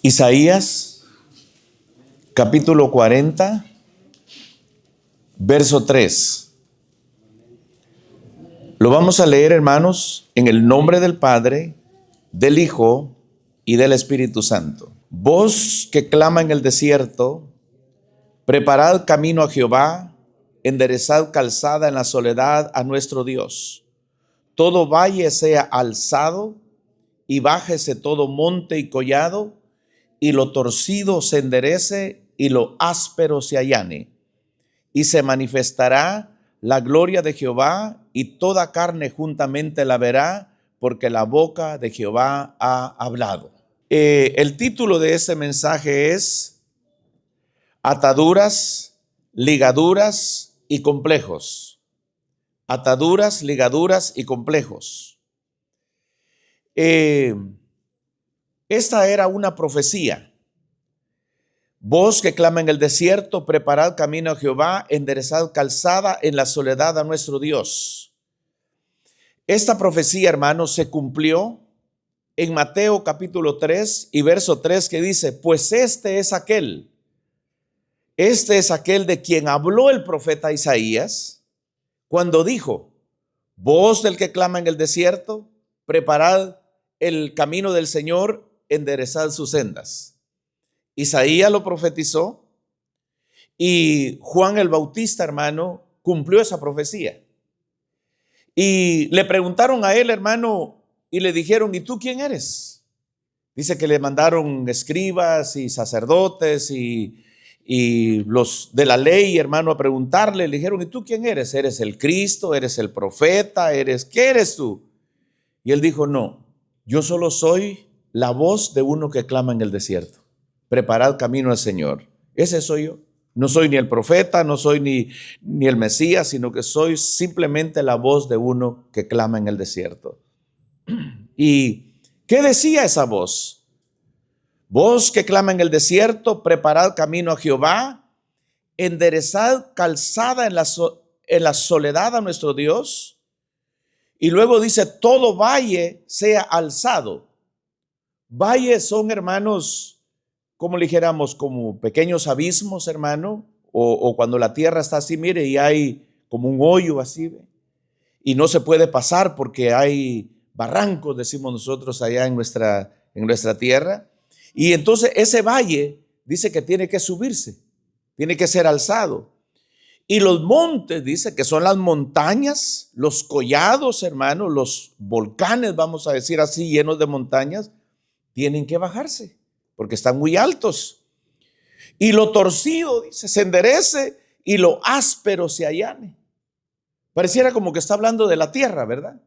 Isaías, capítulo 40, verso 3. Lo vamos a leer, hermanos, en el nombre del Padre, del Hijo y del Espíritu Santo. Voz que clama en el desierto, preparad camino a Jehová, enderezad calzada en la soledad a nuestro Dios. Todo valle sea alzado y bájese todo monte y collado, y lo torcido se enderece y lo áspero se allane. Y se manifestará la gloria de Jehová, y toda carne juntamente la verá, porque la boca de Jehová ha hablado. El título de este mensaje es Ataduras, ligaduras y complejos. Ataduras, ligaduras y complejos. Esta era una profecía. Voz que clama en el desierto, preparad camino a Jehová, enderezad calzada en la soledad a nuestro Dios. Esta profecía, hermanos, se cumplió en Mateo capítulo 3 y verso 3, que dice: pues este es aquel de quien habló el profeta Isaías cuando dijo: voz del que clama en el desierto, preparad el camino del Señor, enderezad sus sendas. Isaías lo profetizó y Juan el Bautista, hermano, cumplió esa profecía. Y le preguntaron a él, hermano, y le dijeron: ¿y tú quién eres? Dice que le mandaron escribas y sacerdotes y los de la ley, hermano, a preguntarle. Le dijeron: ¿y tú quién eres? ¿Eres el Cristo? ¿Eres el profeta? ¿Qué eres tú? Y él dijo: no, yo solo soy la voz de uno que clama en el desierto. Preparad camino al Señor. Ese soy yo. No soy ni el profeta, no soy ni el Mesías, sino que soy simplemente la voz de uno que clama en el desierto. ¿Y qué decía esa voz? Voz que clama en el desierto, preparad camino a Jehová, enderezad calzada en la soledad a nuestro Dios. Y luego dice: todo valle sea alzado. Valles son, hermanos, como le dijéramos, como pequeños abismos, hermano, o cuando la tierra está así, mire, y hay como un hoyo así, ¿ve? Y no se puede pasar porque hay barrancos, decimos nosotros allá en nuestra tierra. Y entonces ese valle dice que tiene que subirse, tiene que ser alzado. Y los montes, dice que son las montañas, los collados, hermano, los volcanes, vamos a decir así, llenos de montañas, tienen que bajarse porque están muy altos. Y lo torcido, dice, se enderece, y lo áspero se allane. Pareciera como que está hablando de la tierra, ¿verdad?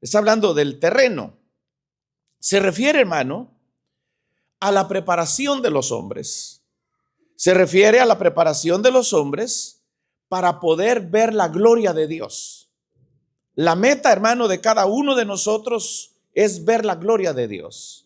Está hablando del terreno. Se refiere, hermano, a la preparación de los hombres. Se refiere a la preparación de los hombres para poder ver la gloria de Dios. La meta, hermano, de cada uno de nosotros es ver la gloria de Dios.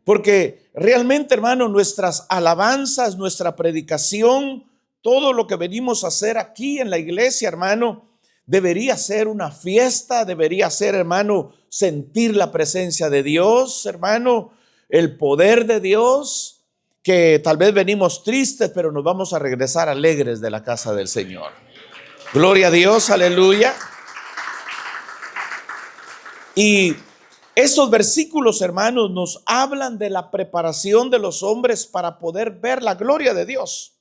Porque realmente, hermano, nuestras alabanzas, nuestra predicación, todo lo que venimos a hacer aquí en la iglesia, hermano, debería ser una fiesta, debería ser, hermano, sentir la presencia de Dios, hermano, el poder de Dios, que tal vez venimos tristes, pero nos vamos a regresar alegres de la casa del Señor. Gloria a Dios, aleluya. Y esos versículos, hermanos, nos hablan de la preparación de los hombres para poder ver la gloria de Dios,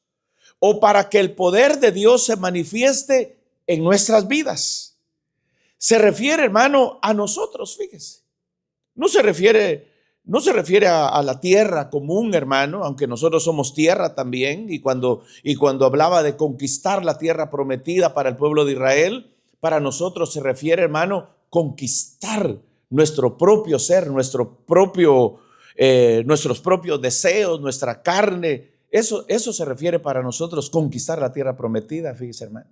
o para que el poder de Dios se manifieste en nuestras vidas. Se refiere, hermano, a nosotros, fíjese. No se refiere a la tierra común, hermano, aunque nosotros somos tierra también. Y cuando hablaba de conquistar la tierra prometida para el pueblo de Israel, para nosotros se refiere, hermano, conquistar nuestro propio ser, nuestros propios deseos, nuestra carne. Eso se refiere para nosotros, conquistar la tierra prometida, fíjese, hermano.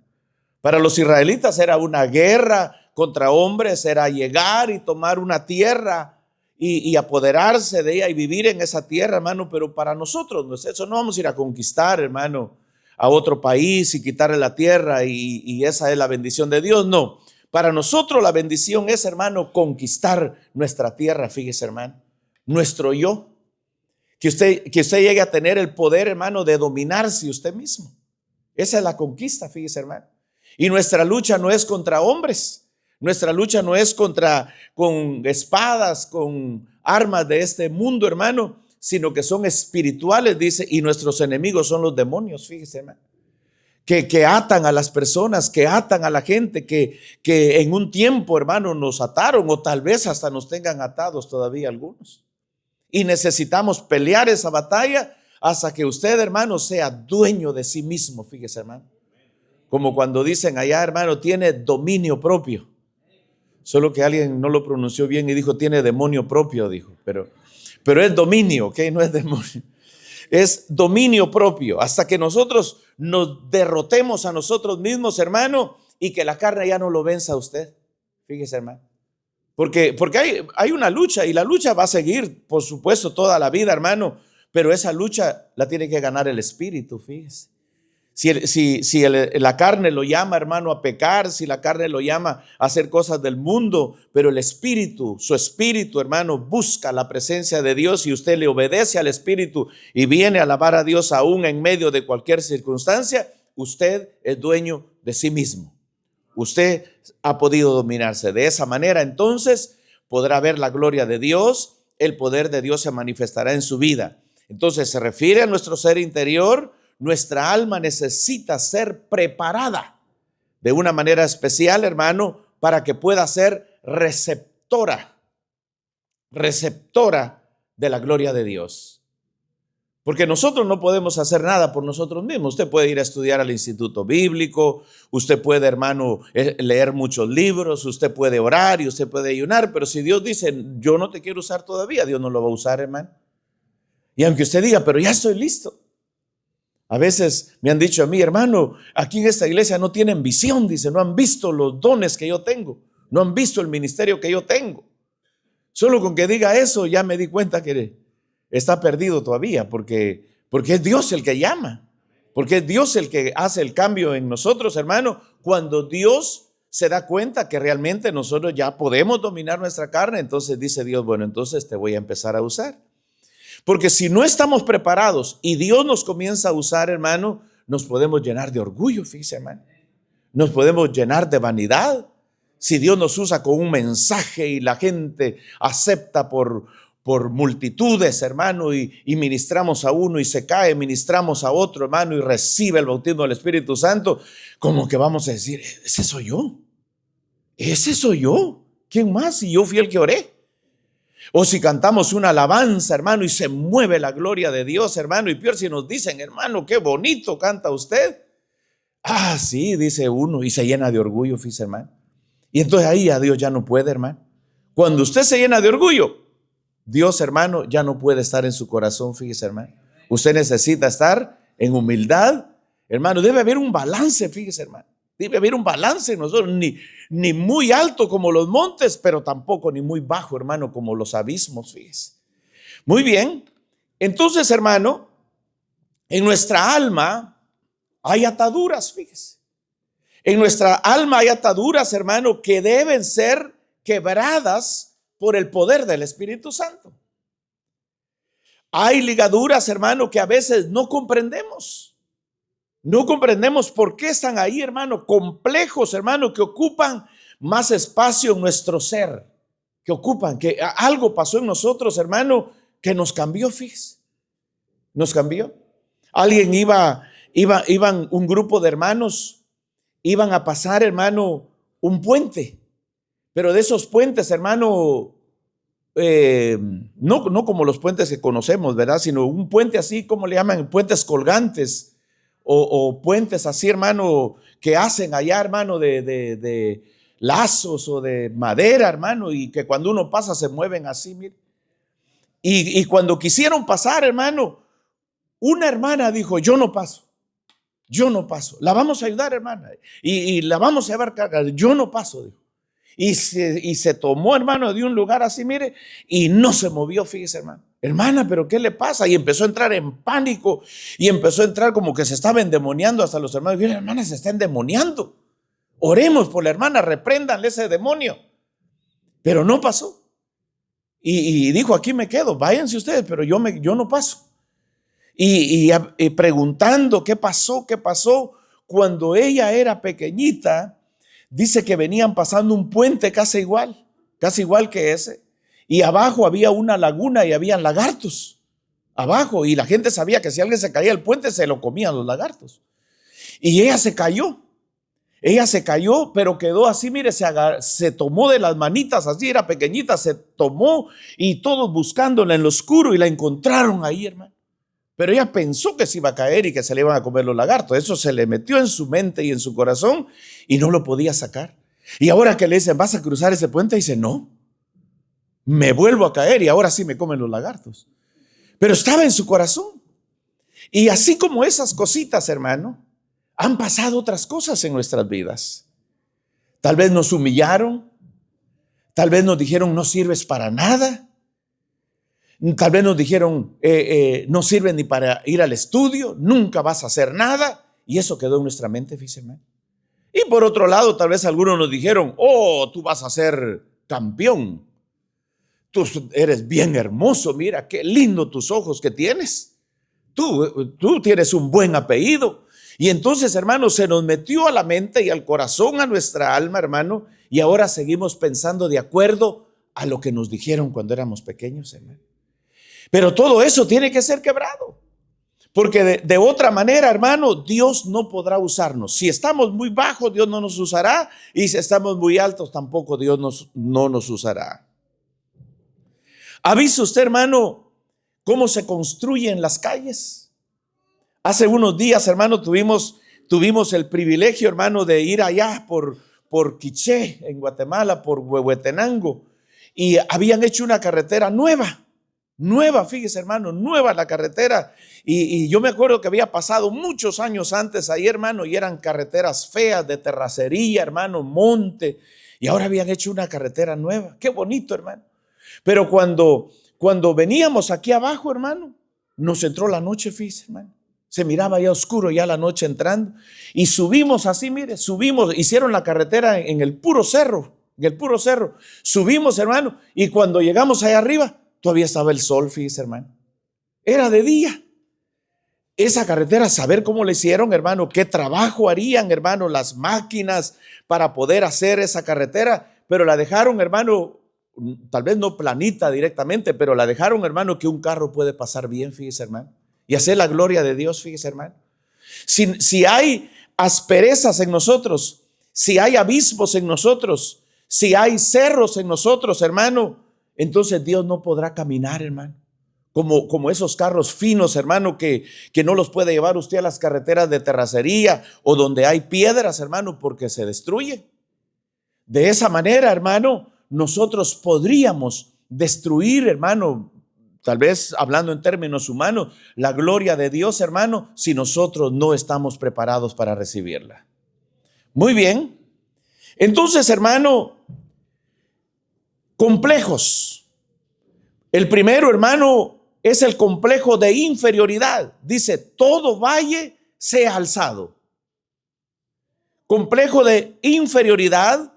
Para los israelitas era una guerra contra hombres, era llegar y tomar una tierra y apoderarse de ella y vivir en esa tierra, hermano. Pero para nosotros no es eso. No vamos a ir a conquistar, hermano, a otro país y quitarle la tierra y esa es la bendición de Dios. No. Para nosotros la bendición es, hermano, conquistar nuestra tierra, fíjese, hermano, nuestro yo. que usted llegue a tener el poder, hermano, de dominarse usted mismo. Esa es la conquista, fíjese, hermano. Y nuestra lucha no es contra hombres. Nuestra lucha no es con espadas, con armas de este mundo, hermano, sino que son espirituales, dice, y nuestros enemigos son los demonios, fíjese, hermano. Que atan a las personas, que atan a la gente, que en un tiempo, hermano, nos ataron o tal vez hasta nos tengan atados todavía algunos. Y necesitamos pelear esa batalla hasta que usted, hermano, sea dueño de sí mismo, fíjese, hermano. Como cuando dicen allá, hermano, tiene dominio propio. Solo que alguien no lo pronunció bien y dijo, tiene demonio propio, dijo. Pero es dominio, ¿ok? No es demonio. Es dominio propio, hasta que nosotros nos derrotemos a nosotros mismos, hermano, y que la carne ya no lo venza a usted. Fíjese, hermano. Porque hay una lucha, y la lucha va a seguir, por supuesto, toda la vida, hermano, pero esa lucha la tiene que ganar el espíritu, fíjese. Si la carne lo llama, hermano, a pecar, si la carne lo llama a hacer cosas del mundo, pero el espíritu, su espíritu, hermano, busca la presencia de Dios y usted le obedece al espíritu y viene a alabar a Dios aún en medio de cualquier circunstancia, usted es dueño de sí mismo. Usted ha podido dominarse de esa manera, entonces podrá ver la gloria de Dios, el poder de Dios se manifestará en su vida. Entonces se refiere a nuestro ser interior. Nuestra alma necesita ser preparada de una manera especial, hermano, para que pueda ser receptora de la gloria de Dios. Porque nosotros no podemos hacer nada por nosotros mismos. Usted puede ir a estudiar al instituto bíblico, usted puede, hermano, leer muchos libros, usted puede orar y usted puede ayunar, pero si Dios dice, yo no te quiero usar todavía, Dios no lo va a usar, hermano. Y aunque usted diga, pero ya estoy listo. A veces me han dicho a mí, hermano, aquí en esta iglesia no tienen visión, dice, no han visto los dones que yo tengo, no han visto el ministerio que yo tengo. Solo con que diga eso ya me di cuenta que está perdido todavía, porque es Dios el que llama, porque es Dios el que hace el cambio en nosotros, hermano. Cuando Dios se da cuenta que realmente nosotros ya podemos dominar nuestra carne, entonces dice Dios, bueno, entonces te voy a empezar a usar. Porque si no estamos preparados y Dios nos comienza a usar, hermano, nos podemos llenar de orgullo, fíjese, hermano. Nos podemos llenar de vanidad. Si Dios nos usa con un mensaje y la gente acepta por multitudes, hermano, y ministramos a uno y se cae, ministramos a otro, hermano, y recibe el bautismo del Espíritu Santo, como que vamos a decir, ese soy yo. Ese soy yo. ¿Quién más? Y yo fui el que oré. O si cantamos una alabanza, hermano, y se mueve la gloria de Dios, hermano, y peor si nos dicen, hermano, qué bonito canta usted. Ah, sí, dice uno, y se llena de orgullo, fíjese, hermano. Y entonces ahí a Dios ya no puede, hermano. Cuando usted se llena de orgullo, Dios, hermano, ya no puede estar en su corazón, fíjese, hermano. Usted necesita estar en humildad, hermano. Debe haber un balance, fíjese, hermano. Debe haber un balance en nosotros, ni muy alto como los montes, pero tampoco ni muy bajo, hermano, como los abismos, fíjese. Muy bien, entonces, hermano, en nuestra alma hay ataduras, fíjese. En nuestra alma hay ataduras, hermano, que deben ser quebradas por el poder del Espíritu Santo. Hay ligaduras, hermano, que a veces no comprendemos. No comprendemos por qué están ahí, hermano, complejos, hermano, que ocupan más espacio en nuestro ser, que algo pasó en nosotros, hermano, que nos cambió, fíjese, nos cambió. Alguien iban un grupo de hermanos, iban a pasar, hermano, un puente, pero de esos puentes, hermano, no como los puentes que conocemos, ¿verdad? Sino un puente así, como le llaman, puentes colgantes. O puentes así, hermano, que hacen allá, hermano, de lazos o de madera, hermano, y que cuando uno pasa se mueven así, mire. Y cuando quisieron pasar, hermano, una hermana dijo, yo no paso, la vamos a ayudar, hermana, y la vamos a llevar carga, yo no paso, dijo. Y se tomó, hermano, de un lugar así, mire, y no se movió, fíjese, hermano. Hermana, ¿pero qué le pasa? Y empezó a entrar en pánico y empezó a entrar como que se estaba endemoniando hasta los hermanos. Y la hermana se está endemoniando. Oremos por la hermana, repréndanle ese demonio. Pero no pasó. Y dijo, aquí me quedo, váyanse ustedes, pero yo no paso. Y preguntando qué pasó, cuando ella era pequeñita, dice que venían pasando un puente casi igual que ese, y abajo había una laguna y habían lagartos abajo, y la gente sabía que si alguien se caía del puente se lo comían los lagartos. Y ella se cayó, pero quedó así, mire, se tomó de las manitas, así era pequeñita, se tomó, y todos buscándola en lo oscuro, y la encontraron ahí, hermano. Pero ella pensó que se iba a caer y que se le iban a comer los lagartos. Eso se le metió en su mente y en su corazón y no lo podía sacar. Y ahora que le dicen, ¿vas a cruzar ese puente? Dice, no, me vuelvo a caer y ahora sí me comen los lagartos. Pero estaba en su corazón. Y así como esas cositas, hermano, han pasado otras cosas en nuestras vidas. Tal vez nos humillaron, tal vez nos dijeron, no sirves para nada. Tal vez nos dijeron, no sirve ni para ir al estudio, nunca vas a hacer nada. Y eso quedó en nuestra mente, fíjese, hermano. Y por otro lado, tal vez algunos nos dijeron, oh, tú vas a ser campeón. Tú eres bien hermoso, mira, qué lindo tus ojos que tienes. Tú tienes un buen apellido. Y entonces, hermano, se nos metió a la mente y al corazón, a nuestra alma, hermano. Y ahora seguimos pensando de acuerdo a lo que nos dijeron cuando éramos pequeños, hermano. Pero todo eso tiene que ser quebrado, porque de otra manera, hermano, Dios no podrá usarnos. Si estamos muy bajos, Dios no nos usará, y si estamos muy altos, tampoco Dios no nos usará. ¿Ha visto usted, hermano, cómo se construyen las calles? Hace unos días, hermano, tuvimos el privilegio, hermano, de ir allá por Quiché, en Guatemala, por Huehuetenango, y habían hecho una carretera nueva, fíjese, hermano, nueva la carretera. Y yo me acuerdo que había pasado muchos años antes ahí, hermano, y eran carreteras feas de terracería, hermano, monte. Y ahora habían hecho una carretera nueva. Qué bonito, hermano. Pero cuando veníamos aquí abajo, hermano, nos entró la noche, fíjese, hermano. Se miraba ya oscuro, ya la noche entrando. Y subimos así, mire, hicieron la carretera en el puro cerro, Subimos, hermano, y cuando llegamos allá arriba, todavía estaba el sol, fíjese, hermano. Era de día. Esa carretera, saber cómo le hicieron, hermano, qué trabajo harían, hermano, las máquinas para poder hacer esa carretera, pero la dejaron, hermano, tal vez no planita directamente, pero la dejaron, hermano, que un carro puede pasar bien, fíjese, hermano, y hacer la gloria de Dios, fíjese, hermano. Si hay asperezas en nosotros, si hay abismos en nosotros, si hay cerros en nosotros, hermano, entonces Dios no podrá caminar, hermano, como esos carros finos, hermano, que no los puede llevar usted a las carreteras de terracería o donde hay piedras, hermano, porque se destruye. De esa manera, hermano, nosotros podríamos destruir, hermano, tal vez hablando en términos humanos, la gloria de Dios, hermano, si nosotros no estamos preparados para recibirla. Muy bien. Entonces, hermano, complejos. El primero, hermano, es el complejo de inferioridad. Dice, todo valle sea alzado. Complejo de inferioridad.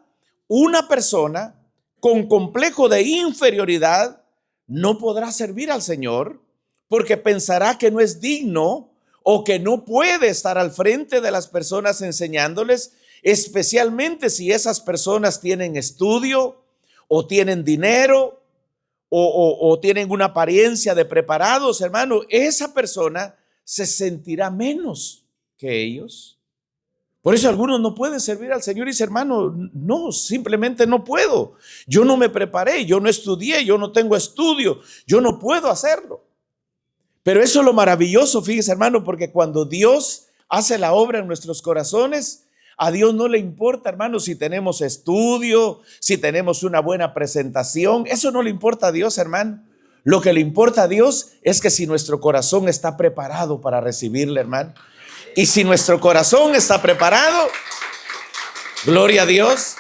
Una persona con complejo de inferioridad no podrá servir al Señor porque pensará que no es digno o que no puede estar al frente de las personas enseñándoles, especialmente si esas personas tienen estudio o tienen dinero o tienen una apariencia de preparados, hermano. Esa persona se sentirá menos que ellos. Por eso algunos no pueden servir al Señor y dice, hermano, no, simplemente no puedo. Yo no me preparé, yo no estudié, yo no tengo estudio, yo no puedo hacerlo. Pero eso es lo maravilloso, fíjese, hermano, porque cuando Dios hace la obra en nuestros corazones, a Dios no le importa, hermano, si tenemos estudio, si tenemos una buena presentación. Eso no le importa a Dios, hermano. Lo que le importa a Dios es que si nuestro corazón está preparado para recibirle, hermano. Y si nuestro corazón está preparado, gloria a Dios,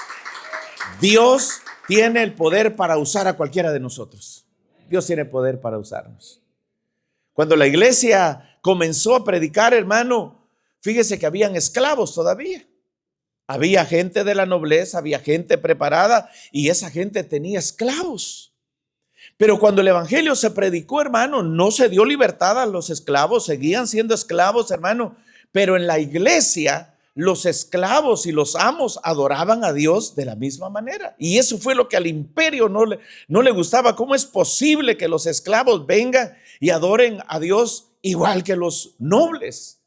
Dios tiene el poder para usar a cualquiera de nosotros. Dios tiene poder para usarnos. Cuando la iglesia comenzó a predicar, hermano, fíjese que habían esclavos todavía. Había gente de la nobleza, había gente preparada y esa gente tenía esclavos. Pero cuando el evangelio se predicó, hermano, no se dio libertad a los esclavos, seguían siendo esclavos, hermano. Pero en la iglesia, los esclavos y los amos adoraban a Dios de la misma manera. Y eso fue lo que al imperio no le gustaba. ¿Cómo es posible que los esclavos vengan y adoren a Dios igual que los nobles?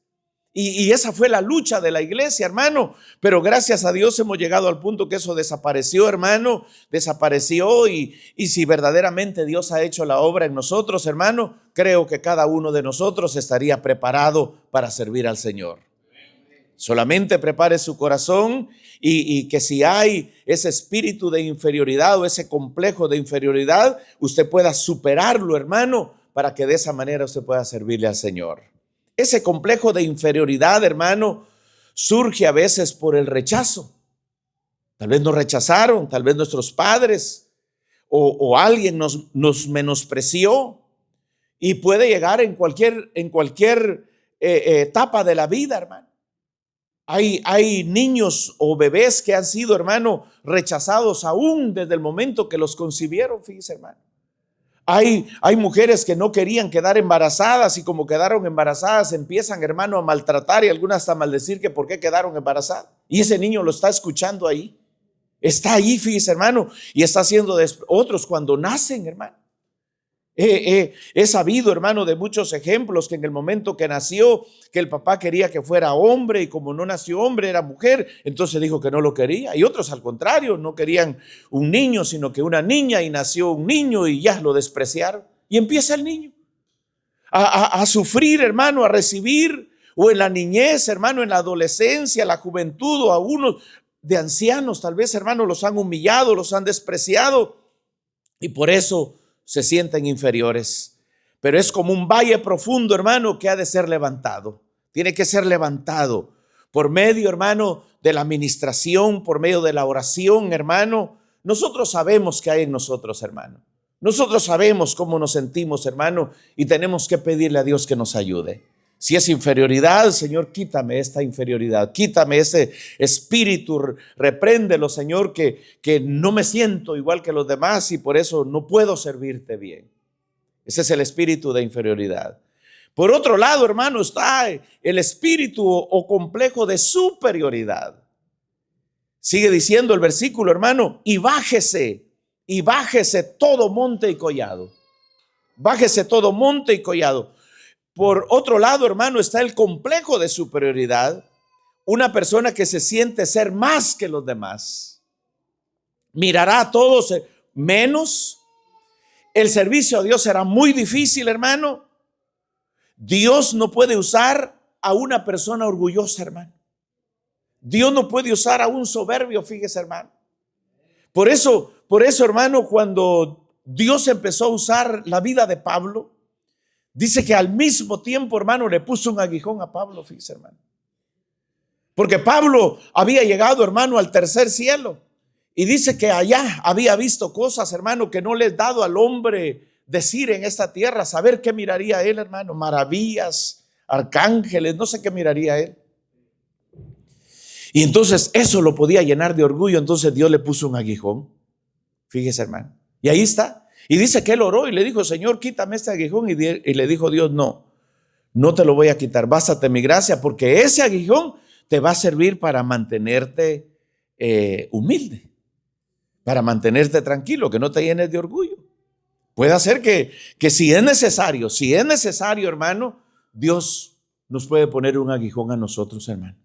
Y esa fue la lucha de la iglesia, hermano. Pero gracias a Dios hemos llegado al punto que eso desapareció, hermano. Desapareció y si verdaderamente Dios ha hecho la obra en nosotros, hermano, creo que cada uno de nosotros estaría preparado para servir al Señor. Solamente prepare su corazón y que si hay ese espíritu de inferioridad o ese complejo de inferioridad, usted pueda superarlo, hermano, para que de esa manera usted pueda servirle al Señor. Ese complejo de inferioridad, hermano, surge a veces por el rechazo. Tal vez nos rechazaron, tal vez nuestros padres o alguien nos menospreció, y puede llegar en cualquier etapa de la vida, hermano. Hay niños o bebés que han sido, hermano, rechazados aún desde el momento que los concibieron, fíjese, hermano. Hay mujeres que no querían quedar embarazadas y como quedaron embarazadas empiezan, hermano, a maltratar y algunas hasta a maldecir que por qué quedaron embarazadas. Y ese niño lo está escuchando ahí. Está ahí, fíjese, hermano, y está haciendo de otros cuando nacen, hermano. He sabido, hermano, de muchos ejemplos que en el momento que nació, que el papá quería que fuera hombre y como no nació hombre, era mujer, entonces dijo que no lo quería. Y otros al contrario, no querían un niño, sino que una niña, y nació un niño y ya lo despreciaron. Y empieza el niño a sufrir, hermano, a recibir, o en la niñez, hermano, en la adolescencia, la juventud, o a unos de ancianos, tal vez, hermano, los han humillado, los han despreciado, y por eso se sienten inferiores. Pero es como un valle profundo, hermano, que ha de ser levantado. Tiene que ser levantado por medio, hermano, de la administración, por medio de la oración, hermano. Nosotros sabemos qué hay en nosotros, hermano. Nosotros sabemos cómo nos sentimos, hermano, y tenemos que pedirle a Dios que nos ayude. Si es inferioridad, Señor, quítame esta inferioridad, quítame ese espíritu, repréndelo, Señor, que no me siento igual que los demás y por eso no puedo servirte bien. Ese es el espíritu de inferioridad. Por otro lado, hermano, está el espíritu o complejo de superioridad. Sigue diciendo el versículo, hermano, y bájese todo monte y collado. Bájese todo monte y collado. Por otro lado, hermano, está el complejo de superioridad. Una persona que se siente ser más que los demás. Mirará a todos menos. El servicio a Dios será muy difícil, hermano. Dios no puede usar a una persona orgullosa, hermano. Dios no puede usar a un soberbio, fíjese, hermano. Por eso, hermano, cuando Dios empezó a usar la vida de Pablo, dice que al mismo tiempo, hermano, le puso un aguijón a Pablo, fíjese, hermano. Porque Pablo había llegado, hermano, al tercer cielo. Y dice que allá había visto cosas, hermano, que no le es dado al hombre decir en esta tierra. Saber qué miraría él, hermano. Maravillas, arcángeles, no sé qué miraría él. Y entonces eso lo podía llenar de orgullo. Entonces Dios le puso un aguijón. Fíjese, hermano. Y ahí está. Y dice que él oró y le dijo, Señor, quítame este aguijón. Y le dijo Dios, no te lo voy a quitar. Bástate mi gracia, porque ese aguijón te va a servir para mantenerte humilde, para mantenerte tranquilo, que no te llenes de orgullo. Puede ser que si es necesario, hermano, Dios nos puede poner un aguijón a nosotros, hermano.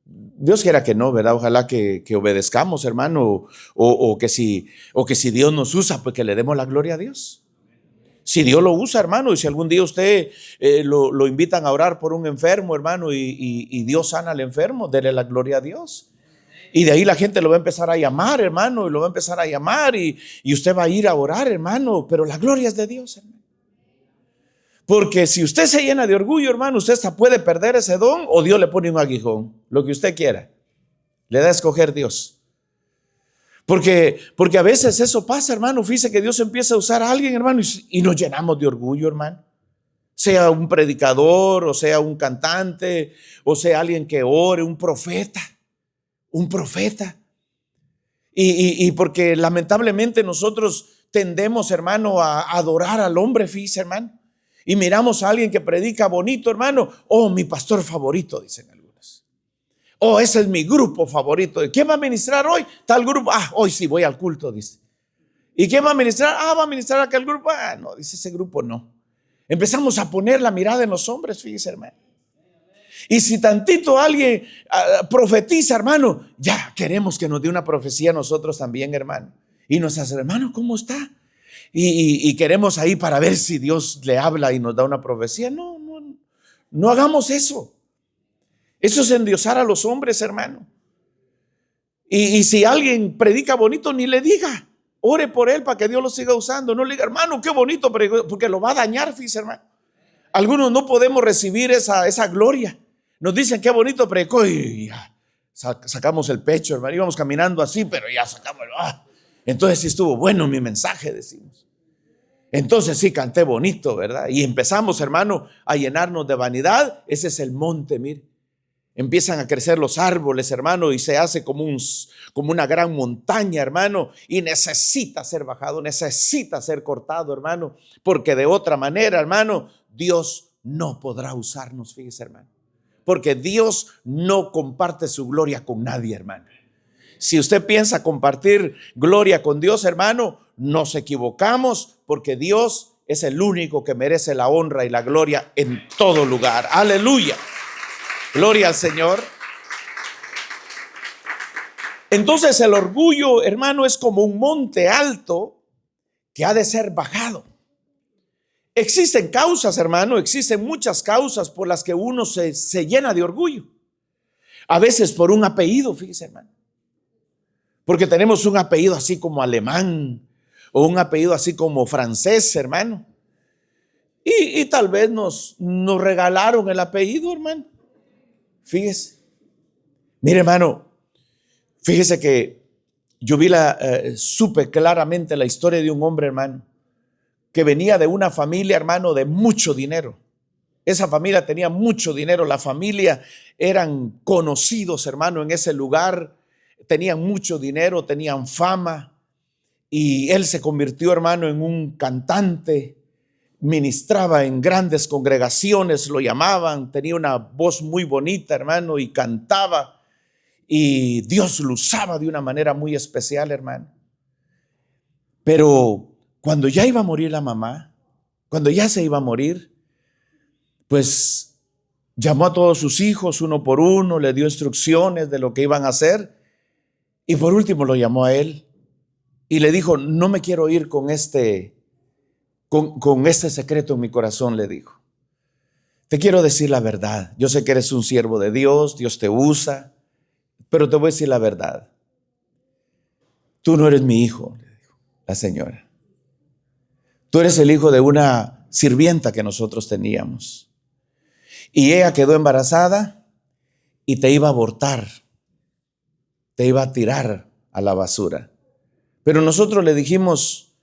Dios quiera que no, ¿verdad? Ojalá que obedezcamos, hermano, o que si Dios nos usa, pues que le demos la gloria a Dios. Si Dios lo usa, hermano, y si algún día usted lo invitan a orar por un enfermo, hermano, y Dios sana al enfermo, dele la gloria a Dios. Y de ahí la gente lo va a empezar a llamar, hermano, y lo va a empezar a llamar, y usted va a ir a orar, hermano, pero la gloria es de Dios, hermano. Porque si usted se llena de orgullo, hermano, usted hasta puede perder ese don o Dios le pone un aguijón, lo que usted quiera. Le da a escoger Dios. Porque a veces eso pasa, hermano. Fíjese que Dios empieza a usar a alguien, hermano, y nos llenamos de orgullo, hermano. Sea un predicador, o sea un cantante, o sea alguien que ore, un profeta. Un profeta. Y porque lamentablemente nosotros tendemos, hermano, a adorar al hombre, fíjese, hermano. Y miramos a alguien que predica bonito, hermano. Oh, mi pastor favorito, dicen algunos. Oh, ese es mi grupo favorito. ¿Quién va a ministrar hoy? Tal grupo. Ah, hoy sí voy al culto, dice. ¿Y quién va a ministrar? Ah, va a ministrar aquel grupo. Ah, no, dice ese grupo no. Empezamos a poner la mirada en los hombres, fíjese, hermano. Y si tantito alguien profetiza, hermano, ya queremos que nos dé una profecía nosotros también, hermano. Y nos hace, hermano, ¿cómo está? Y queremos ahí para ver si Dios le habla y nos da una profecía. No hagamos eso. Eso es endiosar a los hombres, hermano. Y si alguien predica bonito, ni le diga. Ore por él para que Dios lo siga usando. No le diga, hermano, qué bonito, porque lo va a dañar, fíjese, hermano. Algunos no podemos recibir esa gloria. Nos dicen qué bonito predicó y ya sacamos el pecho, hermano. Íbamos caminando así, pero ya sacamos. Entonces sí estuvo bueno mi mensaje, decimos. Entonces sí canté bonito, ¿verdad? Y empezamos, hermano, a llenarnos de vanidad. Ese es el monte, mire. Empiezan a crecer los árboles, hermano, y se hace como una gran montaña, hermano, y necesita ser bajado, necesita ser cortado, hermano, porque de otra manera, hermano, Dios no podrá usarnos, fíjese, hermano, porque Dios no comparte su gloria con nadie, hermano. Si usted piensa compartir gloria con Dios, hermano, nos equivocamos, porque Dios es el único que merece la honra y la gloria en todo lugar. Aleluya. Gloria al Señor. Entonces el orgullo, hermano, es como un monte alto que ha de ser bajado. Existen causas, hermano, existen muchas causas por las que uno se llena de orgullo. A veces por un apellido, fíjese, hermano. Porque tenemos un apellido así como alemán o un apellido así como francés, hermano. Y tal vez nos regalaron el apellido, hermano. Fíjese. Mire, hermano, fíjese que yo supe claramente la historia de un hombre, hermano, que venía de una familia, hermano, de mucho dinero. Esa familia tenía mucho dinero. La familia eran conocidos, hermano, en ese lugar. Tenían mucho dinero, tenían fama. Y él se convirtió, hermano, en un cantante. Ministraba en grandes congregaciones, lo llamaban. Tenía una voz muy bonita, hermano, y cantaba. Y Dios lo usaba de una manera muy especial, hermano. Pero cuando ya iba a morir la mamá, cuando ya se iba a morir, pues llamó a todos sus hijos uno por uno, le dio instrucciones de lo que iban a hacer y por último lo llamó a él y le dijo, no me quiero ir con este secreto en mi corazón, le dijo. Te quiero decir la verdad. Yo sé que eres un siervo de Dios, Dios te usa, pero te voy a decir la verdad. Tú no eres mi hijo, le dijo la señora. Tú eres el hijo de una sirvienta que nosotros teníamos. Y ella quedó embarazada y te iba a abortar. Te iba a tirar a la basura. Pero nosotros le dijimos,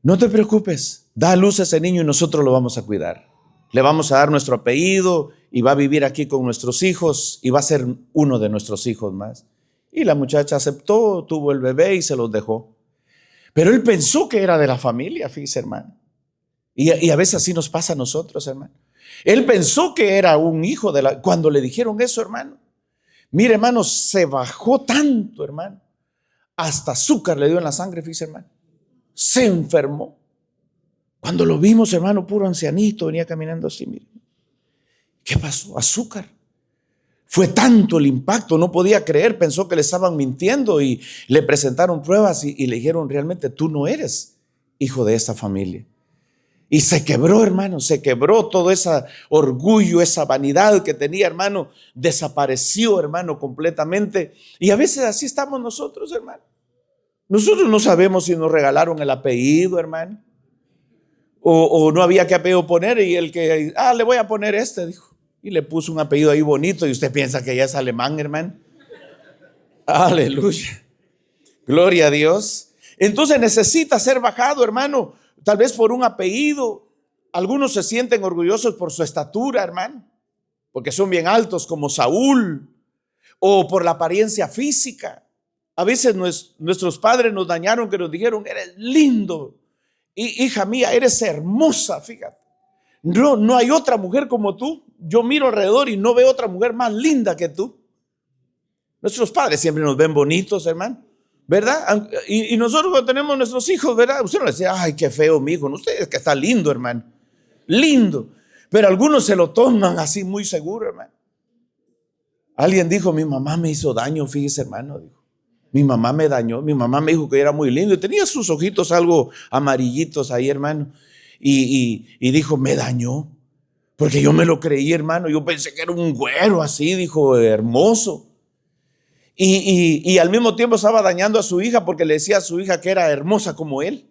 no te preocupes, da a luz a ese niño y nosotros lo vamos a cuidar. Le vamos a dar nuestro apellido y va a vivir aquí con nuestros hijos y va a ser uno de nuestros hijos más. Y la muchacha aceptó, tuvo el bebé y se los dejó. Pero él pensó que era de la familia, fíjese, hermano. Y a veces así nos pasa a nosotros, hermano. Él pensó que era un hijo cuando le dijeron eso, hermano. Mire, hermano, se bajó tanto, hermano. Hasta azúcar le dio en la sangre, fíjese, hermano. Se enfermó. Cuando lo vimos, hermano, puro ancianito, venía caminando así, mire. ¿Qué pasó? Azúcar. Fue tanto el impacto, no podía creer, pensó que le estaban mintiendo y le presentaron pruebas y le dijeron, realmente tú no eres hijo de esta familia. Y se quebró, hermano, se quebró todo ese orgullo, esa vanidad que tenía, hermano, desapareció, hermano, completamente. Y a veces así estamos nosotros, hermano. Nosotros no sabemos si nos regalaron el apellido, hermano, o no había qué apellido poner y el que, le voy a poner dijo. Y le puso un apellido ahí bonito y usted piensa que ya es alemán, hermano. Aleluya. Gloria a Dios. Entonces necesita ser bajado, hermano, tal vez por un apellido. Algunos se sienten orgullosos por su estatura, hermano, porque son bien altos como Saúl, o por la apariencia física. A veces nuestros padres nos dañaron, que nos dijeron, eres lindo, hija mía, eres hermosa, fíjate. No hay otra mujer como tú. Yo miro alrededor y no veo otra mujer más linda que tú. Nuestros padres siempre nos ven bonitos, hermano, ¿verdad? Y nosotros cuando tenemos nuestros hijos, ¿verdad? Usted no le dice, ay, qué feo mi hijo. No, usted es que está lindo, hermano. Lindo. Pero algunos se lo toman así muy seguro, hermano. Alguien dijo, mi mamá me hizo daño, fíjese, hermano. Dijo, mi mamá me dañó. Mi mamá me dijo que era muy lindo. Y tenía sus ojitos algo amarillitos ahí, hermano. Y dijo, me dañó. Porque yo me lo creí, hermano. Yo pensé que era un güero así, dijo, hermoso. Y al mismo tiempo estaba dañando a su hija porque le decía a su hija que era hermosa como él.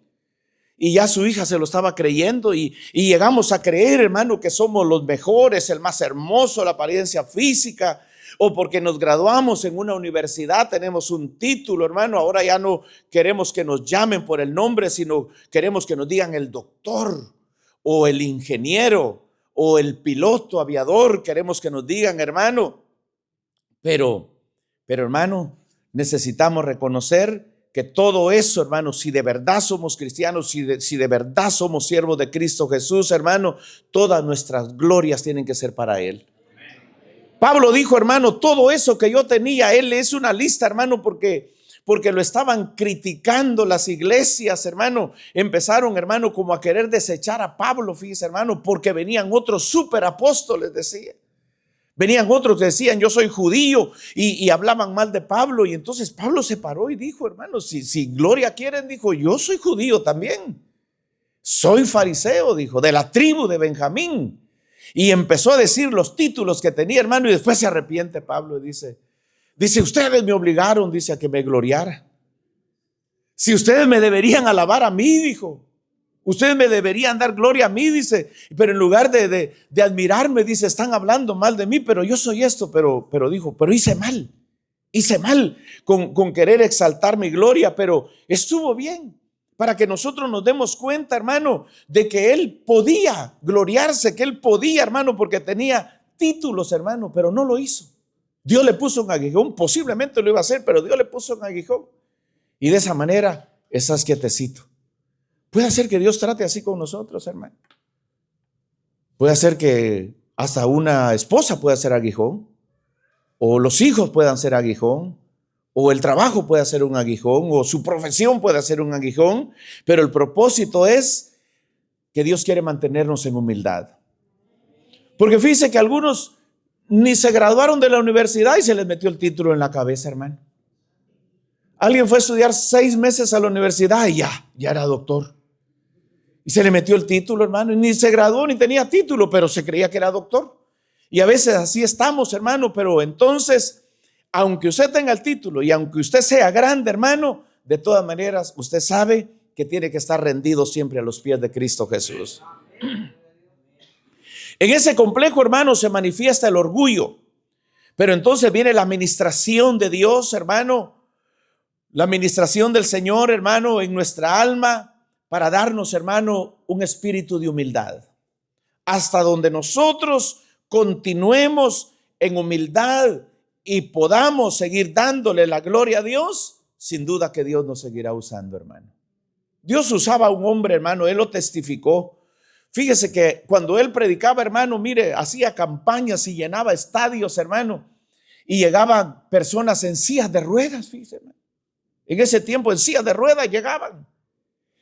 Y ya su hija se lo estaba creyendo y llegamos a creer, hermano, que somos los mejores, el más hermoso, la apariencia física, o porque nos graduamos en una universidad, tenemos un título, hermano. Ahora ya no queremos que nos llamen por el nombre, sino queremos que nos digan el doctor o el ingeniero o el piloto aviador. Queremos que nos digan, hermano. Pero hermano, necesitamos reconocer que todo eso, hermano, si de verdad somos cristianos, si de verdad somos siervos de Cristo Jesús, hermano, todas nuestras glorias tienen que ser para Él. Pablo dijo, hermano, todo eso que yo tenía, él es una lista, hermano, porque lo estaban criticando las iglesias, hermano. Empezaron, hermano, como a querer desechar a Pablo, fíjese, hermano, porque venían otros superapóstoles, decía. Venían otros que decían, yo soy judío, y hablaban mal de Pablo. Y entonces Pablo se paró y dijo, hermano, si gloria quieren, dijo, yo soy judío también. Soy fariseo, dijo, de la tribu de Benjamín. Y empezó a decir los títulos que tenía, hermano, y después se arrepiente Pablo y dice, ustedes me obligaron, dice, a que me gloriara. Si ustedes me deberían alabar a mí, dijo. Ustedes me deberían dar gloria a mí, dice, pero en lugar de admirarme, dice, están hablando mal de mí, pero yo soy esto, pero dijo, pero hice mal con querer exaltar mi gloria, pero estuvo bien para que nosotros nos demos cuenta, hermano, de que él podía gloriarse, que él podía, hermano, porque tenía títulos, hermano, pero no lo hizo. Dios le puso un aguijón, posiblemente lo iba a hacer, pero Dios le puso un aguijón. Y de esa manera estás quietecito. Puede ser que Dios trate así con nosotros, hermano. Puede ser que hasta una esposa pueda ser aguijón, o los hijos puedan ser aguijón, o el trabajo puede ser un aguijón, o su profesión puede ser un aguijón, pero el propósito es que Dios quiere mantenernos en humildad. Porque fíjense que algunos ni se graduaron de la universidad y se les metió el título en la cabeza, hermano. Alguien fue a estudiar 6 meses a la universidad y ya era doctor. Y se le metió el título, hermano, y ni se graduó ni tenía título, pero se creía que era doctor. Y a veces así estamos, hermano, pero entonces, aunque usted tenga el título y aunque usted sea grande, hermano, de todas maneras, usted sabe que tiene que estar rendido siempre a los pies de Cristo Jesús. En ese complejo, hermano, se manifiesta el orgullo, pero entonces viene la administración de Dios, hermano, la administración del Señor, hermano, en nuestra alma, para darnos, hermano, un espíritu de humildad. Hasta donde nosotros continuemos en humildad y podamos seguir dándole la gloria a Dios, sin duda que Dios nos seguirá usando, hermano. Dios usaba a un hombre, hermano, él lo testificó. Fíjese que cuando él predicaba, hermano, mire, hacía campañas y llenaba estadios, hermano, y llegaban personas en sillas de ruedas, fíjese, hermano. En ese tiempo en sillas de ruedas llegaban.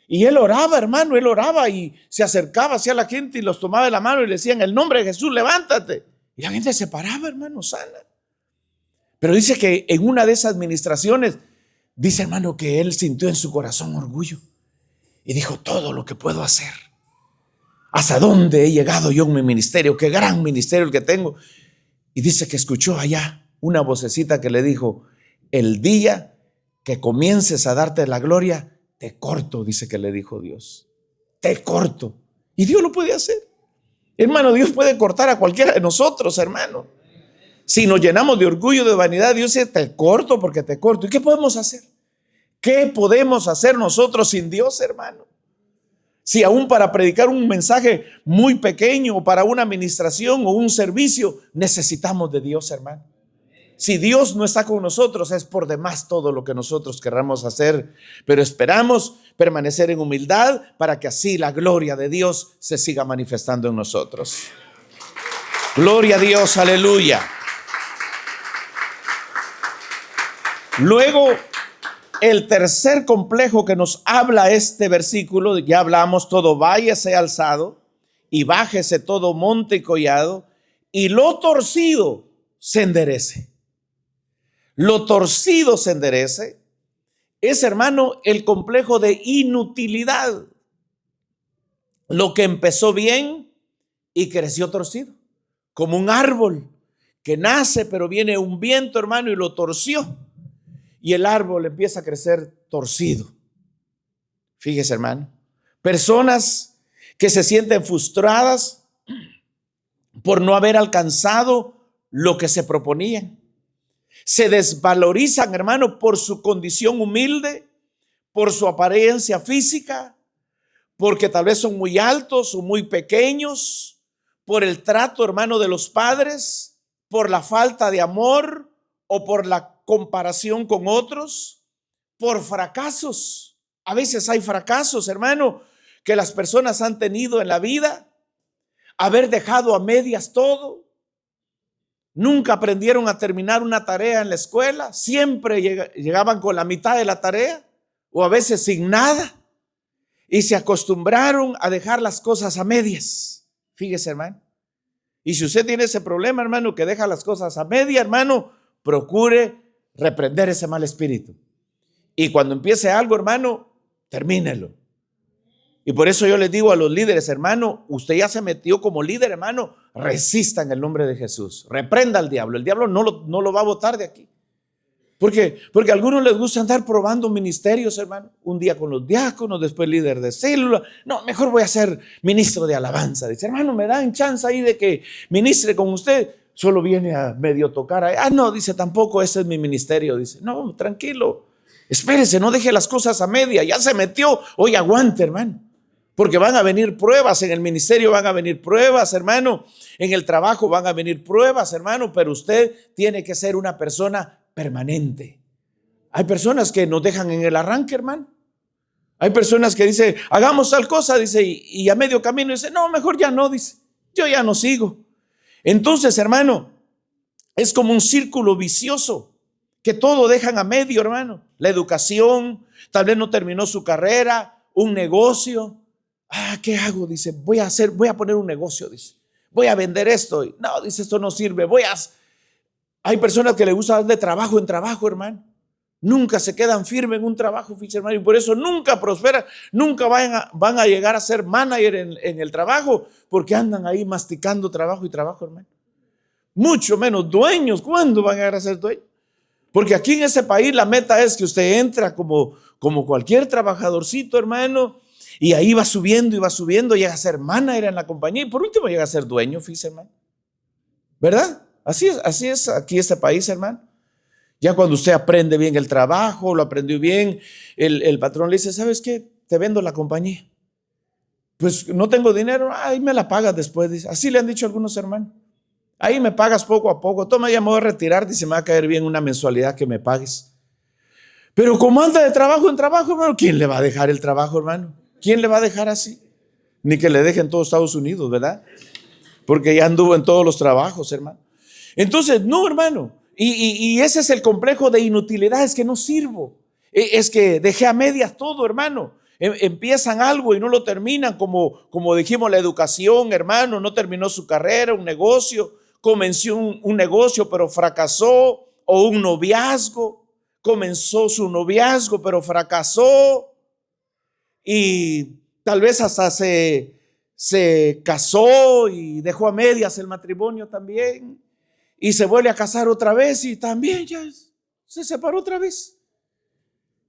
Y él oraba, hermano, él oraba y se acercaba hacia la gente y los tomaba de la mano y le decía, en el nombre de Jesús, levántate. Y la gente se paraba, hermano, sana. Pero dice que en una de esas administraciones, dice, hermano, que él sintió en su corazón orgullo. Y dijo, todo lo que puedo hacer. ¿Hasta dónde he llegado yo en mi ministerio? Qué gran ministerio el que tengo. Y dice que escuchó allá una vocecita que le dijo, el día que comiences a darte la gloria, te corto, dice que le dijo Dios. Te corto. Y Dios lo puede hacer. Hermano, Dios puede cortar a cualquiera de nosotros, hermano. Si nos llenamos de orgullo, de vanidad, Dios dice, te corto porque te corto. ¿Y qué podemos hacer? ¿Qué podemos hacer nosotros sin Dios, hermano? Si aún para predicar un mensaje muy pequeño o para una administración o un servicio, necesitamos de Dios, hermano. Si Dios no está con nosotros, es por demás todo lo que nosotros querramos hacer, pero esperamos permanecer en humildad para que así la gloria de Dios se siga manifestando en nosotros. Gloria a Dios, aleluya. Luego, el tercer complejo que nos habla este versículo, ya hablamos, todo valle sea alzado y bájese todo monte y collado, y lo torcido se enderece. Lo torcido se enderece. Es, hermano, el complejo de inutilidad. Lo que empezó bien y creció torcido, como un árbol que nace, pero viene un viento, hermano, y lo torció. Y el árbol empieza a crecer torcido. Fíjese, hermano. Personas que se sienten frustradas por no haber alcanzado lo que se proponían. Se desvalorizan, hermano, por su condición humilde, por su apariencia física, porque tal vez son muy altos o muy pequeños, por el trato, hermano, de los padres, por la falta de amor o por la comparación con otros, por fracasos. A veces hay fracasos, hermano, que las personas han tenido en la vida, haber dejado a medias todo. Nunca aprendieron a terminar una tarea en la escuela, siempre llegaban con la mitad de la tarea o a veces sin nada y se acostumbraron a dejar las cosas a medias. Fíjese, hermano. Y si usted tiene ese problema, hermano, que deja las cosas a media, hermano, procure reprender ese mal espíritu. Y cuando empiece algo, hermano, termínelo. Y por eso yo les digo a los líderes, hermano, usted ya se metió como líder, hermano, resista en el nombre de Jesús. Reprenda al diablo. El diablo no lo va a botar de aquí. Porque a algunos les gusta andar probando ministerios, hermano. Un día con los diáconos, después líder de célula. No, mejor voy a ser ministro de alabanza. Dice, hermano, me dan chance ahí de que ministre con usted. Solo viene a medio tocar. No, dice, tampoco ese es mi ministerio. Dice, no, tranquilo. Espérese, no deje las cosas a media. Ya se metió. Hoy aguante, hermano. Porque van a venir pruebas, en el ministerio van a venir pruebas, hermano, en el trabajo van a venir pruebas, hermano, pero usted tiene que ser una persona permanente. Hay personas que nos dejan en el arranque, hermano. Hay personas que dicen, hagamos tal cosa, dice, y a medio camino dice, no, mejor ya no, dice, yo ya no sigo. Entonces, hermano, es como un círculo vicioso, que todo dejan a medio, hermano. La educación, tal vez no terminó su carrera, un negocio. ¿Qué hago? Dice, voy a poner un negocio, dice, voy a vender esto. No, dice, esto no sirve. Hay personas que le gusta dar de trabajo en trabajo, hermano. Nunca se quedan firmes en un trabajo, hermano, y por eso nunca prosperan, nunca van a llegar a ser manager en el trabajo, porque andan ahí masticando trabajo y trabajo, hermano. Mucho menos dueños. ¿Cuándo van a llegar a ser dueños? Porque aquí en ese país la meta es que usted entra como cualquier trabajadorcito, hermano, y ahí va subiendo, llega a ser manager en la compañía y por último llega a ser dueño, fíjese, hermano. ¿Verdad? Así es aquí este país, hermano. Ya cuando usted aprende bien el trabajo, lo aprendió bien, el patrón le dice, ¿sabes qué? Te vendo la compañía. Pues no tengo dinero, ahí me la pagas después, dice. Así le han dicho algunos hermanos. Ahí me pagas poco a poco. Toma, ya me voy a retirar, dice, me va a caer bien una mensualidad que me pagues. Pero como anda de trabajo en trabajo, hermano, ¿quién le va a dejar el trabajo, hermano? ¿Quién le va a dejar así? Ni que le dejen todo Estados Unidos, ¿verdad? Porque ya anduvo en todos los trabajos, hermano. Entonces, no, hermano. Y ese es el complejo de inutilidad, es que no sirvo. Es que dejé a medias todo, hermano. Empiezan algo y no lo terminan, como dijimos, la educación, hermano, no terminó su carrera, un negocio, comenzó un negocio pero fracasó, o un noviazgo, comenzó su noviazgo pero fracasó, y tal vez hasta se casó y dejó a medias el matrimonio también, y se vuelve a casar otra vez y también ya se separó otra vez.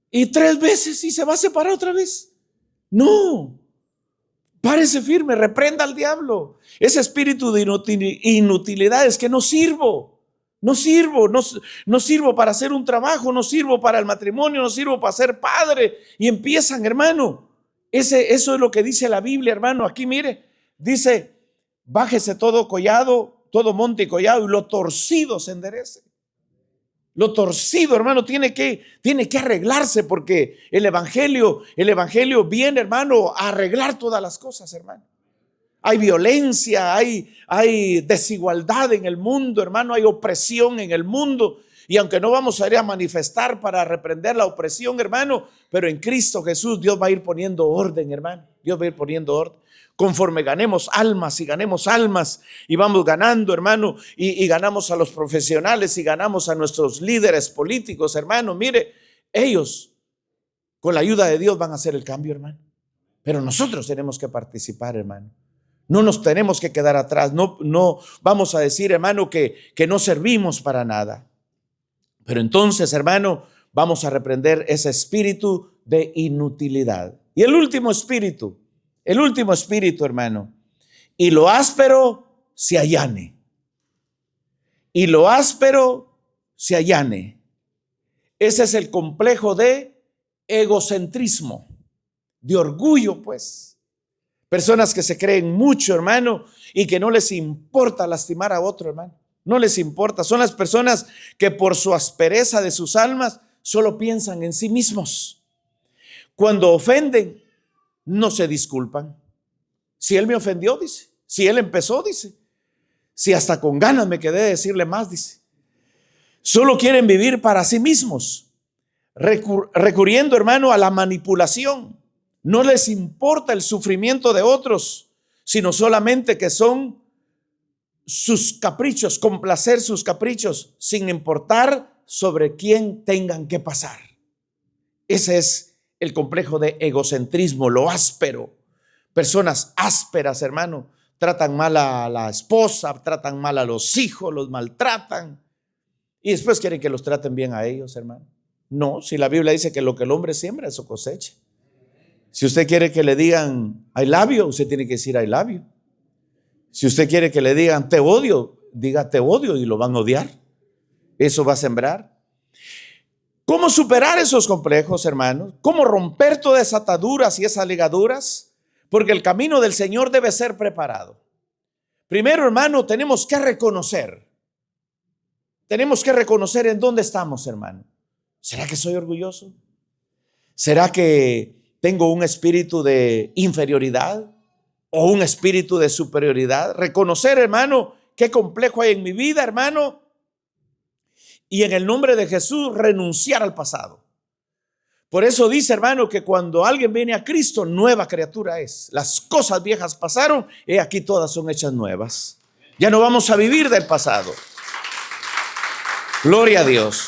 Y 3 veces y se va a separar otra vez. No, párese firme, reprenda al diablo. Ese espíritu de inutilidad es que no sirvo para hacer un trabajo, no sirvo para el matrimonio, no sirvo para ser padre. Y empiezan, hermano. Eso es lo que dice la Biblia, hermano. Aquí mire, dice, bájese todo collado, todo monte y collado, y lo torcido se enderece. Lo torcido, hermano, tiene que arreglarse, porque el evangelio viene, hermano, a arreglar todas las cosas, hermano. Hay violencia, hay desigualdad en el mundo, hermano, hay opresión en el mundo. Y aunque no vamos a ir a manifestar para reprender la opresión, hermano, pero en Cristo Jesús Dios va a ir poniendo orden, hermano. Dios va a ir poniendo orden. Conforme ganemos almas y vamos ganando, hermano, y ganamos a los profesionales y ganamos a nuestros líderes políticos, hermano. Mire, ellos con la ayuda de Dios van a hacer el cambio, hermano. Pero nosotros tenemos que participar, hermano. No nos tenemos que quedar atrás. No vamos a decir, hermano, que no servimos para nada. Pero entonces, hermano, vamos a reprender ese espíritu de inutilidad. Y el último espíritu, hermano, y lo áspero se allane. Y lo áspero se allane. Ese es el complejo de egocentrismo, de orgullo, pues. Personas que se creen mucho, hermano, y que no les importa lastimar a otro, hermano. No les importa. Son las personas que por su aspereza de sus almas solo piensan en sí mismos. Cuando ofenden, no se disculpan. Si él me ofendió, dice. Si él empezó, dice. Si hasta con ganas me quedé de decirle más, dice. Solo quieren vivir para sí mismos, recurriendo, hermano, a la manipulación. No les importa el sufrimiento de otros, sino solamente que son sus caprichos, complacer sus caprichos, sin importar sobre quién tengan que pasar. Ese es el complejo de egocentrismo, lo áspero. Personas ásperas, hermano, tratan mal a la esposa, tratan mal a los hijos, los maltratan y después quieren que los traten bien a ellos, hermano. No, si la Biblia dice que lo que el hombre siembra, eso cosecha. Si usted quiere que le digan I love you, usted tiene que decir I love you. Si usted quiere que le digan te odio, diga te odio y lo van a odiar. Eso va a sembrar. ¿Cómo superar esos complejos, hermanos? ¿Cómo romper todas esas ataduras y esas ligaduras? Porque el camino del Señor debe ser preparado. Primero, hermano, tenemos que reconocer. Tenemos que reconocer en dónde estamos, hermano. ¿Será que soy orgulloso? ¿Será que tengo un espíritu de inferioridad o un espíritu de superioridad? Reconocer, hermano, qué complejo hay en mi vida, hermano. Y en el nombre de Jesús renunciar al pasado. Por eso dice, hermano, que cuando alguien viene a Cristo, nueva criatura es. Las cosas viejas pasaron y aquí todas son hechas nuevas. Ya no vamos a vivir del pasado. Gloria a Dios.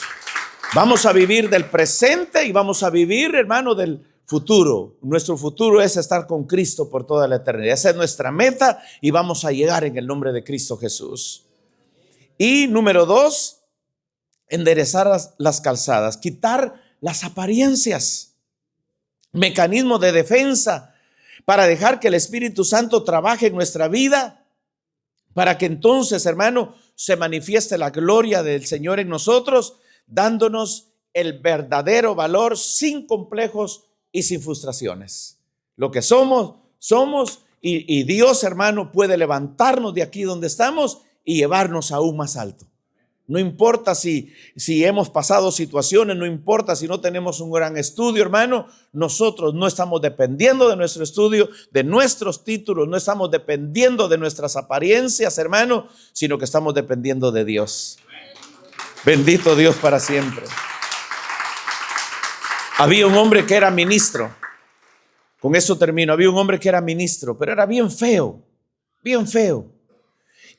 Vamos a vivir del presente y vamos a vivir, hermano, del futuro. Nuestro futuro es estar con Cristo por toda la eternidad. Esa es nuestra meta y vamos a llegar en el nombre de Cristo Jesús. Y número 2, enderezar las calzadas, quitar las apariencias, mecanismo de defensa para dejar que el Espíritu Santo trabaje en nuestra vida, para que entonces, hermano, se manifieste la gloria del Señor en nosotros, dándonos el verdadero valor sin complejos y sin frustraciones. Lo que somos y Dios, hermano, puede levantarnos de aquí donde estamos y llevarnos aún más alto. No importa si hemos pasado situaciones, no importa si no tenemos un gran estudio, hermano. Nosotros no estamos dependiendo de nuestro estudio, de nuestros títulos, no estamos dependiendo de nuestras apariencias, hermano, sino que estamos dependiendo de Dios. Bendito Dios para siempre. Había un hombre que era ministro. Con eso termino. Había un hombre que era ministro, pero era bien feo, bien feo.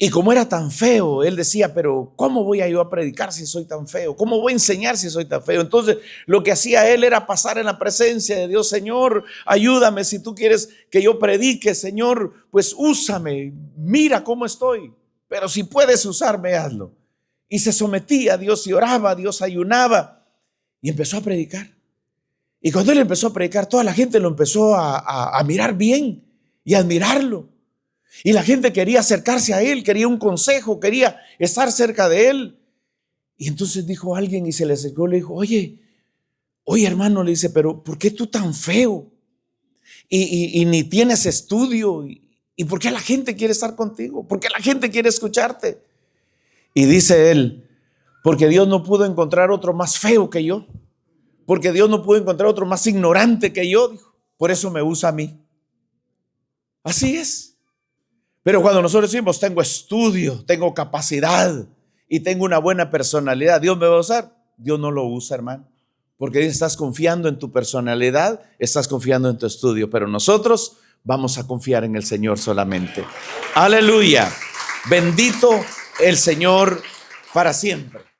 Y como era tan feo, él decía, pero ¿cómo voy a yo a predicar si soy tan feo? ¿Cómo voy a enseñar si soy tan feo? Entonces, lo que hacía él era pasar en la presencia de Dios. Señor, ayúdame, si tú quieres que yo predique, Señor, pues úsame, mira cómo estoy. Pero si puedes usarme, hazlo. Y se sometía a Dios y oraba a Dios, ayunaba y empezó a predicar. Y cuando él empezó a predicar, toda la gente lo empezó a mirar bien y a admirarlo. Y la gente quería acercarse a él, quería un consejo, quería estar cerca de él. Y entonces dijo alguien y se le acercó y le dijo, oye hermano, le dice, pero ¿por qué tú tan feo? Y ni tienes estudio. ¿Y por qué la gente quiere estar contigo? ¿Por qué la gente quiere escucharte? Y dice él, Porque Dios no pudo encontrar otro más feo que yo. Porque Dios no pudo encontrar otro más ignorante que yo, dijo. Por eso me usa a mí. Así es. Pero cuando nosotros decimos, tengo estudio, tengo capacidad y tengo una buena personalidad, ¿Dios me va a usar? Dios no lo usa, hermano. Porque estás confiando en tu personalidad, estás confiando en tu estudio. Pero nosotros vamos a confiar en el Señor solamente. Aleluya. Bendito el Señor para siempre.